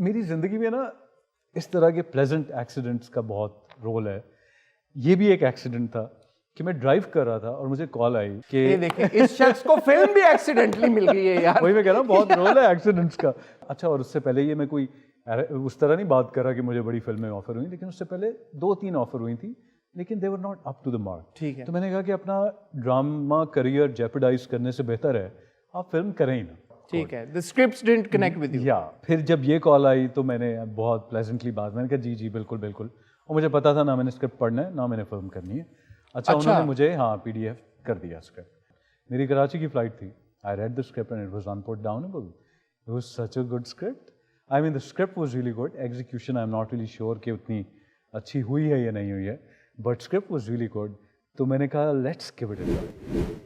मेरी ज़िंदगी में ना इस तरह के प्लेजेंट एक्सीडेंट्स का बहुत रोल है। ये भी एक एक्सीडेंट था कि मैं ड्राइव कर रहा था और मुझे कॉल आई कि ये देखिए इस शख्स को फिल्म भी एक्सीडेंटली मिल गई है यार। वही मैं कह रहा हूँ, बहुत रोल है एक्सीडेंट्स का। अच्छा, और उससे पहले ये मैं कोई उस तरह नहीं बात कर रहा कि मुझे बड़ी फिल्में ऑफर हुई, लेकिन उससे पहले 2-3 ऑफर हुई थी, लेकिन they were not up to the mark. ठीक है। तो मैंने कहा कि अपना ड्रामा करियर जेपरडाइज करने से बेहतर है आप फिल्म करें ही ना। ठीक है, the scripts didn't connect with you. या फिर जब ये कॉल आई तो मैंने बहुत प्लेजेंटली बात, मैंने कहा जी जी बिल्कुल बिल्कुल, और मुझे पता था ना मैंने स्क्रिप्ट पढ़ना है ना मैंने फिल्म करनी है। अच्छा। उन्होंने मुझे PDF कर दिया स्क्रिप्ट। मेरी कराची की फ्लाइट थी, I read the script and it was unputdownable. It was such a good script. I mean the script was really good, execution I am not really sure कि उतनी अच्छी हुई है या नहीं हुई है, but script was really good. तो मैंने कहा let's give it a try.